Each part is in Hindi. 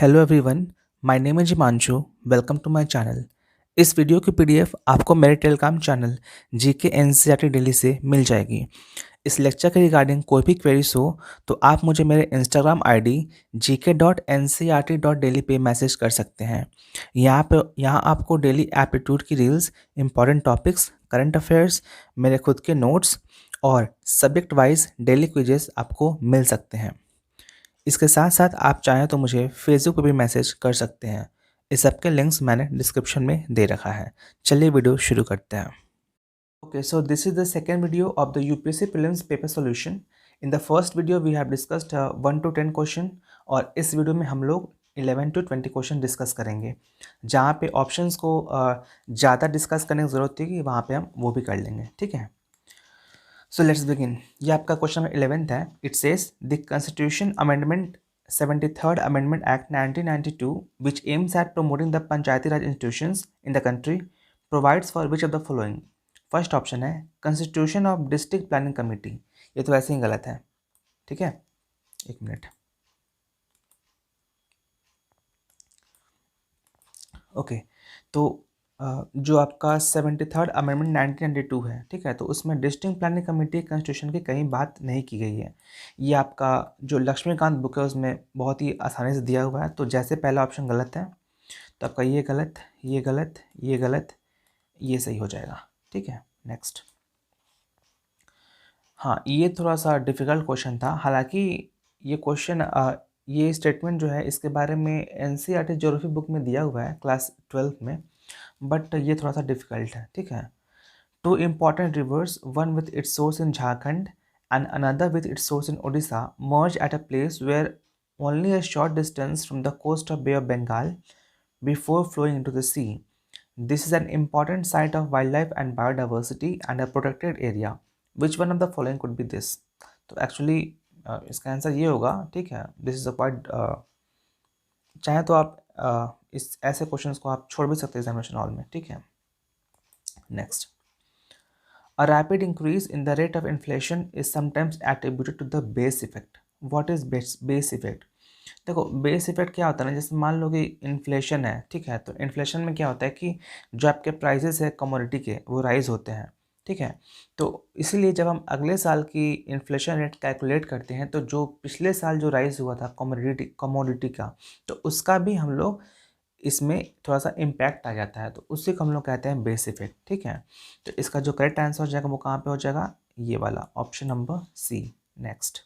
Hello everyone, my name is Himanshu. Welcome to my channel. इस वीडियो की पीडीएफ आपको मेरे Telegram channel GK NCERT daily से मिल जाएगी। इस लेक्चर के रिगार्डिंग कोई भी क्वेरीज हो तो आप मुझे मेरे इंस्टाग्राम आईडी gk.ncert.daily पे मैसेज कर सकते हैं। यहाँ आपको डेली एप्टीट्यूड की reels, important topics, current affairs, मेरे खुद के नोट्स और सब्जेक्ट वाइज डेली क्विजेस आपको मिल सकते हैं। इसके साथ साथ आप चाहें तो मुझे फेसबुक पर भी मैसेज कर सकते हैं। इस सब के लिंक्स मैंने डिस्क्रिप्शन में दे रखा है। चलिए वीडियो शुरू करते हैं। Okay, so this is the second video of the UPSC prelims paper solution. In the first video we have discussed 1 to 10 question, और इस वीडियो में हम लोग 11 to 20 क्वेश्चन डिस्कस करेंगे। जहाँ पे ऑप्शंस को ज़्यादा डिस्कस करने की ज़रूरत थी, वहाँ पे हम वो भी कर लेंगे। ठीक है, सो लेट्स बिगिन। ये आपका क्वेश्चन नंबर 11 है। It says the constitution amendment 73rd Amendment Act 1992, which aims at promoting the Panchayati Raj institutions in the country, provides for which of the following? First option है Constitution of District Planning Committee। ये तो वैसे ही गलत है। ठीक है, एक मिनट। ओके, तो जो आपका 73rd अमेंडमेंट 1992 है, ठीक है, तो उसमें डिस्ट्रिक्ट प्लानिंग कमेटी कॉन्स्टिट्यूशन की कहीं बात नहीं की गई है। ये आपका जो लक्ष्मीकांत बुक है उसमें बहुत ही आसानी से दिया हुआ है। तो जैसे पहला ऑप्शन गलत है, तो आपका ये गलत, ये गलत, ये गलत, ये सही हो जाएगा। ठीक है, नेक्स्ट। हाँ, ये थोड़ा सा डिफ़िकल्ट क्वेश्चन था। हालांकि ये क्वेश्चन ये स्टेटमेंट जो है इसके बारे में एनसीईआरटी ज्योग्राफी बुक में दिया हुआ है क्लास 12 में, बट ये थोड़ा सा डिफ़िकल्ट है। ठीक है, two important rivers, one with its source in Jharkhand and another with its source in Odisha, merge at a place where only a short distance from the coast of Bay of Bengal before flowing into the sea. This is an important site of wild life and biodiversity and a protected area. Which one of the following could be this? तो एक्चुअली इसका आंसर ये होगा। ठीक है, दिस इज अ क्वाइट, चाहे तो आप इस ऐसे क्वेश्चंस को आप छोड़ भी सकते हैं एग्जामिनेशन हॉल में। ठीक है, next. A rapid increase in the rate of inflation is sometimes attributed to the base effect. What is base effect? देखो, बेस इफेक्ट क्या होता है ना, जैसे मान लो कि इन्फ्लेशन है। ठीक है, तो इन्फ्लेशन में क्या होता है कि जो आपके प्राइसेस है कमोडिटी के, वो राइज होते हैं। ठीक है, तो इसीलिए जब हम अगले साल की इन्फ्लेशन रेट कैलकुलेट करते हैं, तो जो पिछले साल जो राइज हुआ था कमोडिटी का, तो उसका भी हम लोग इसमें थोड़ा सा इम्पैक्ट आ जाता है, तो उसी को हम लोग कहते हैं बेस इफेक्ट। ठीक है, तो इसका जो करेक्ट आंसर हो जाएगा वो कहाँ पे हो जाएगा? ये वाला option number C. Next.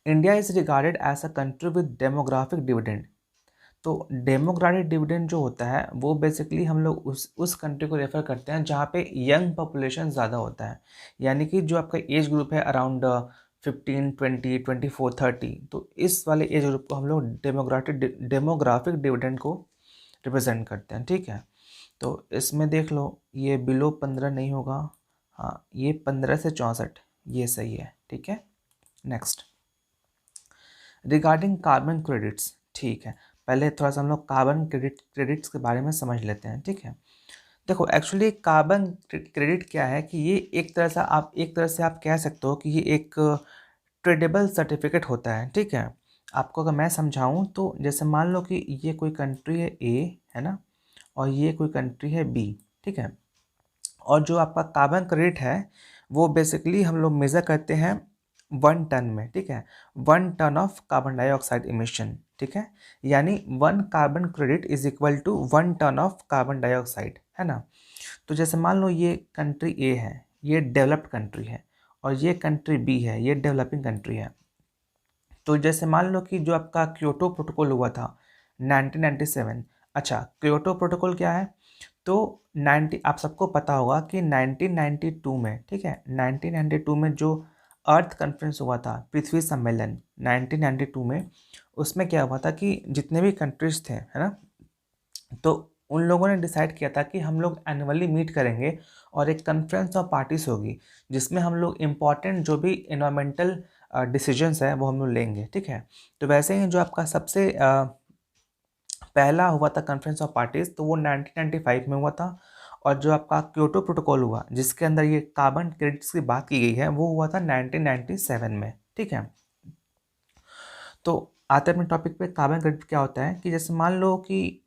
India is regarded as a country with demographic dividend. तो डेमोग्राफिक डिविडेंड जो होता है वो बेसिकली हम लोग उस कंट्री को रेफर करते हैं जहाँ पे यंग पॉपुलेशन ज़्यादा होता है, यानी कि जो आपका एज ग्रुप है अराउंड 15, 20, 24, 30, तो इस वाले एज ग्रुप को हम लोग डेमोग्राफिक डिविडेंड को रिप्रेजेंट करते हैं। ठीक है, तो इसमें देख लो, ये बिलो 15 नहीं होगा। हाँ, ये 15 से 64, ये सही है। ठीक है, नेक्स्ट। Regarding carbon credits. ठीक है, पहले थोड़ा सा हम लोग कार्बन क्रेडिट्स के बारे में समझ लेते हैं। ठीक है, देखो एक्चुअली कार्बन क्रेडिट क्या है कि ये एक तरह से आप कह सकते हो कि ये एक ट्रेडेबल सर्टिफिकेट होता है। ठीक है, आपको अगर मैं समझाऊं तो जैसे मान लो कि ये कोई कंट्री है ए, है ना, और ये कोई कंट्री है बी। ठीक है, और जो आपका कार्बन क्रेडिट है वो बेसिकली हम लोग मेज़र करते हैं 1 टन में। ठीक है, 1 ton of carbon dioxide emission. ठीक है, यानी 1 carbon credit is equal to 1 ton of carbon dioxide, है ना। तो जैसे मान लो ये कंट्री ए है, ये डेवलप्ड कंट्री है, और ये कंट्री बी है, ये डेवलपिंग कंट्री है। तो जैसे मान लो कि जो आपका क्योटो प्रोटोकॉल हुआ था 1997। अच्छा, क्योटो प्रोटोकॉल क्या है? तो 90, आप सबको पता होगा कि 1992 में, ठीक है, 1992 में जो अर्थ कॉन्फ्रेंस हुआ था, पृथ्वी सम्मेलन 1992 में, उसमें क्या हुआ था कि जितने भी कंट्रीज थे, है ना, तो उन लोगों ने डिसाइड किया था कि हम लोग एनुअली मीट करेंगे और एक कॉन्फ्रेंस ऑफ पार्टीज होगी जिसमें हम लोग इम्पॉर्टेंट जो भी इन्वायरमेंटल डिसीजंस है वो हम लोग लेंगे। ठीक है, तो वैसे ही जो आपका सबसे पहला हुआ था कॉन्फ्रेंस ऑफ पार्टीज, तो वो 1995 में हुआ था। और जो आपका क्योटो प्रोटोकॉल हुआ जिसके अंदर ये कार्बन क्रेडिट्स की बात की गई है, वो हुआ था 1997 में। ठीक है, तो आते हैं अपने टॉपिक पे। कार्बन क्रेडिट क्या होता है कि जैसे मान लो कि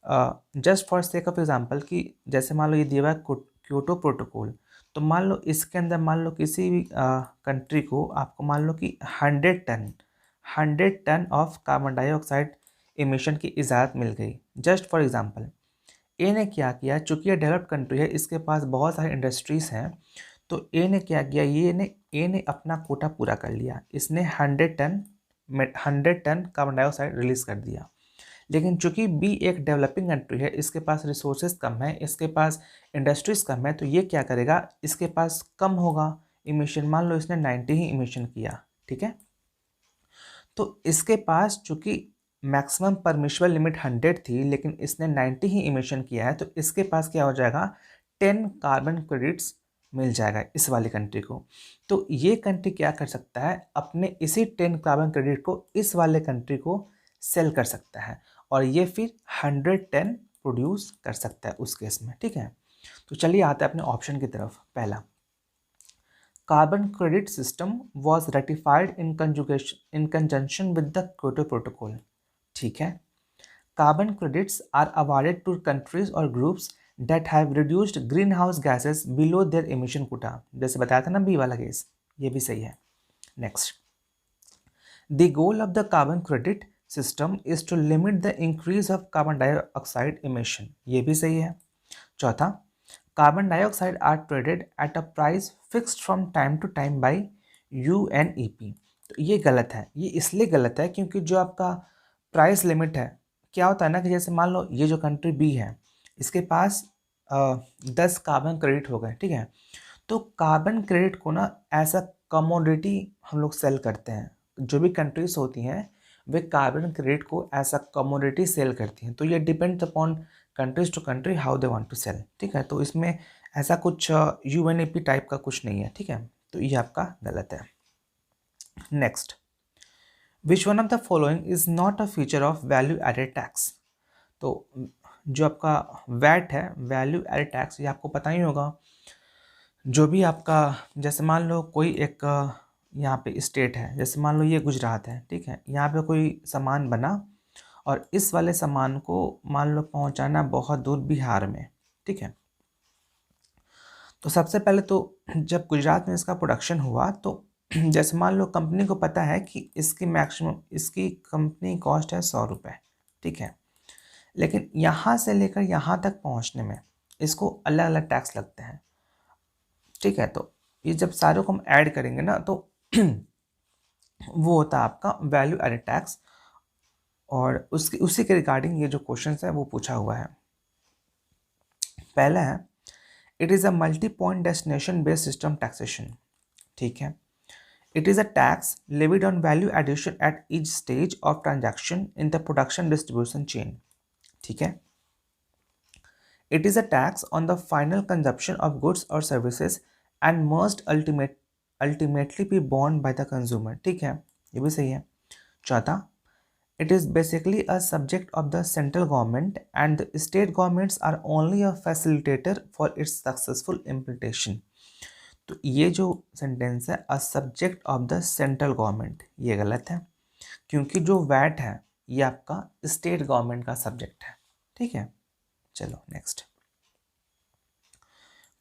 just for sake of example कि जैसे मान लो ये दिया हुआ है क्योटो प्रोटोकॉल, तो मान लो इसके अंदर मान लो किसी भी कंट्री को आपको मान लो कि 100 ton of carbon dioxide emission की इजाज़त मिल गई। जस्ट फॉर एग्जांपल ए ने क्या किया, चूंकि ये डेवलप्ड कंट्री है, इसके पास बहुत सारी इंडस्ट्रीज हैं, तो ए ने क्या किया, ए ने अपना कोटा पूरा कर लिया। इसने 100 टन कार्बन डाइऑक्साइड रिलीज कर दिया। लेकिन चूंकि बी एक डेवलपिंग कंट्री है, इसके पास रिसोर्सेज कम है, इसके पास इंडस्ट्रीज कम है, तो ये क्या करेगा, इसके पास कम होगा इमिशन। मान लो इसने 90 ही इमिशन किया, ठीक है, तो इसके पास चूंकि मैक्सिमम परमिशबल लिमिट 100 थी, लेकिन इसने 90 ही इमिशन किया है, तो इसके पास क्या हो जाएगा, 10 कार्बन क्रेडिट्स मिल जाएगा इस वाली कंट्री को। तो ये कंट्री क्या कर सकता है, अपने इसी 10 कार्बन क्रेडिट को इस वाले कंट्री को सेल कर सकता है, और ये फिर 110 प्रोड्यूस कर सकता है उस केस में, ठीक है। तो चलिए आते हैं अपने ऑप्शन की तरफ। पहला, carbon credit system was ratified in conjunction with the Kyoto Protocol। ठीक है, carbon credits are awarded to countries or groups that have reduced greenhouse gases below their emission quota। जैसे बताया था ना बी वाला केस, ये भी सही है। Next, the goal of the carbon credit system is to limit the increase of carbon dioxide emission। ये भी सही है। चौथा, carbon dioxide are traded at a price fixed from time to time by UNEP। तो ये गलत है। ये इसलिए गलत है क्योंकि जो आपका प्राइस लिमिट है, क्या होता है ना कि जैसे मान लो ये जो कंट्री बी है, इसके पास 10 कार्बन क्रेडिट हो गए, ठीक है, तो कार्बन क्रेडिट को ना एज अ कमोडिटी हम लोग सेल करते हैं। जो भी कंट्रीज होती हैं वे कार्बन क्रेडिट को एज अ कमोडिटी सेल करती हैं। तो ये depends upon countries to country how they want to sell, ठीक है। तो इसमें ऐसा कुछ UNEP टाइप का कुछ नहीं है, ठीक है, तो ये आपका गलत है। Next, which one of the following is not a feature of value added tax. तो जो आपका वैट है, वैल्यू एडेड टैक्स, ये आपको पता ही होगा। जो भी आपका जैसे मान लो कोई एक यहाँ पे स्टेट है, जैसे मान लो ये गुजरात है, ठीक है, यहाँ पे कोई सामान बना और इस वाले सामान को मान लो पहुँचाना बहुत दूर बिहार में, ठीक है। तो सबसे पहले तो जब गुजरात में इसका प्रोडक्शन हुआ, तो जैसे मान लो कंपनी को पता है कि इसकी मैक्सिमम इसकी कंपनी कॉस्ट है 100 रुपये, ठीक है, लेकिन यहाँ से लेकर यहाँ तक पहुँचने में इसको अलग अलग टैक्स लगते हैं, ठीक है। तो ये जब सारों को हम ऐड करेंगे ना, तो वो होता है आपका वैल्यू एडेड टैक्स, और उसी के रिगार्डिंग ये जो क्वेश्चन है वो पूछा हुआ है। पहला है, it is a multi point destination based system taxation, ठीक है। It is a tax levied on value addition at each stage of transaction in the production distribution chain, ठीक है। It is a tax on the final consumption of goods और services and must ultimately be borne by the consumer, ठीक है, ये भी सही है। चौथा, it is basically a subject of the central government and the state governments are only a facilitator for its successful implementation। तो ये जो सेंटेंस है, a subject of the central government, ये गलत है क्योंकि जो वैट है ये आपका स्टेट गवर्नमेंट का सब्जेक्ट है, ठीक है। चलो नेक्स्ट,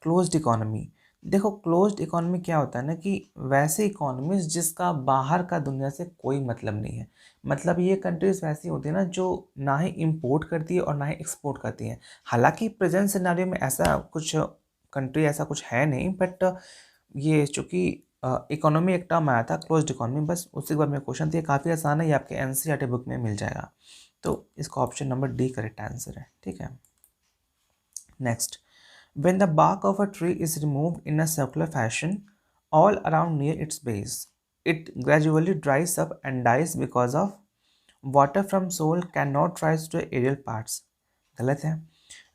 क्लोज्ड इकोनॉमी। देखो क्लोज्ड इकोनॉमी क्या होता है ना कि वैसे इकोनॉमीज जिसका बाहर का दुनिया से कोई मतलब नहीं है। मतलब ये कंट्रीज वैसी होती है ना जो ना ही इंपोर्ट करती है और ना ही एक्सपोर्ट करती हैं। हालांकि प्रेजेंट सिनेरियो में ऐसा कुछ कंट्री ऐसा कुछ है नहीं, बट ये चूँकि इकोनॉमी एक टर्म आया था क्लोज्ड इकोनॉमी, बस उसी के बाद में क्वेश्चन था। ये काफ़ी आसान है, ये आपके NCERT बुक में मिल जाएगा। तो इसका option number D correct answer है, ठीक है। Next, when the bark of a tree is removed in a circular fashion all around near its base, it gradually dries up and dies because of water from soil cannot rise to aerial parts। गलत है।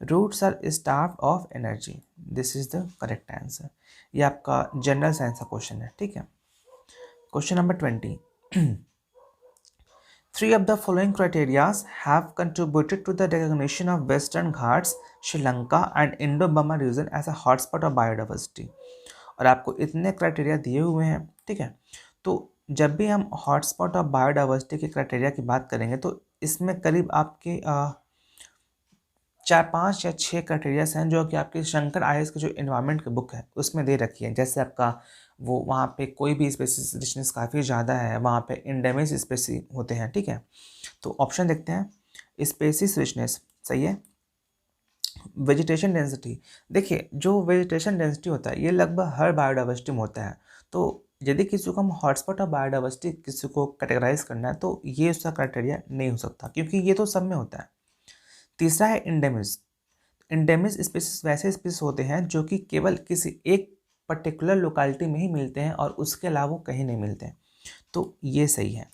Roots are starved of energy। This is the correct answer। ये आपका जनरल साइंस का क्वेश्चन है, ठीक है। Question number 20, three of the following criteria have contributed to the recognition of Western Ghats, Sri Lanka and Indo-Burma region as a hotspot of biodiversity। और आपको इतने क्राइटेरिया दिए हुए हैं, ठीक है। तो जब भी हम हॉटस्पॉट और बायोडाइवर्सिटी के क्राइटेरिया की बात करेंगे तो इसमें करीब आपके 4 5 या 6 क्राइटेरियाज हैं जो कि आपके शंकर आईएएस की जो इन्वायरमेंट की बुक है उसमें दे रखी है। जैसे आपका वो वहाँ पे कोई भी स्पेसीज रिचनेस काफ़ी ज़्यादा है, वहाँ पे इंडेमिक स्पेसी होते हैं, ठीक है। तो ऑप्शन देखते हैं, स्पेसीज रिचनेस सही है। वेजिटेशन डेंसिटी, देखिए जो वेजिटेशन डेंसिटी होता है ये लगभग हर बायोडाइवर्सिटी में होता है। तो यदि किसी को हम हॉटस्पॉट ऑफ बायोडाइवर्सिटी किसी को कैटेगराइज करना है तो ये उसका क्राइटेरिया नहीं हो सकता, क्योंकि ये तो सब में होता है। तीसरा है इंडेमिस। इंडेमिस स्पीसीज वैसे स्पीसीज होते हैं जो कि केवल किसी एक पर्टिकुलर लोकेलिटी में ही मिलते हैं और उसके अलावा वो कहीं नहीं मिलते हैं, तो ये सही है।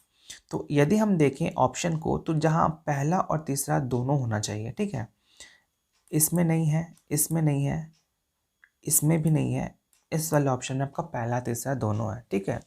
तो यदि हम देखें ऑप्शन को तो जहाँ पहला और तीसरा दोनों होना चाहिए, ठीक है। इसमें नहीं है, इसमें नहीं है, इसमें भी नहीं है, इस वाले ऑप्शन में आपका पहला तीसरा दोनों है, ठीक है।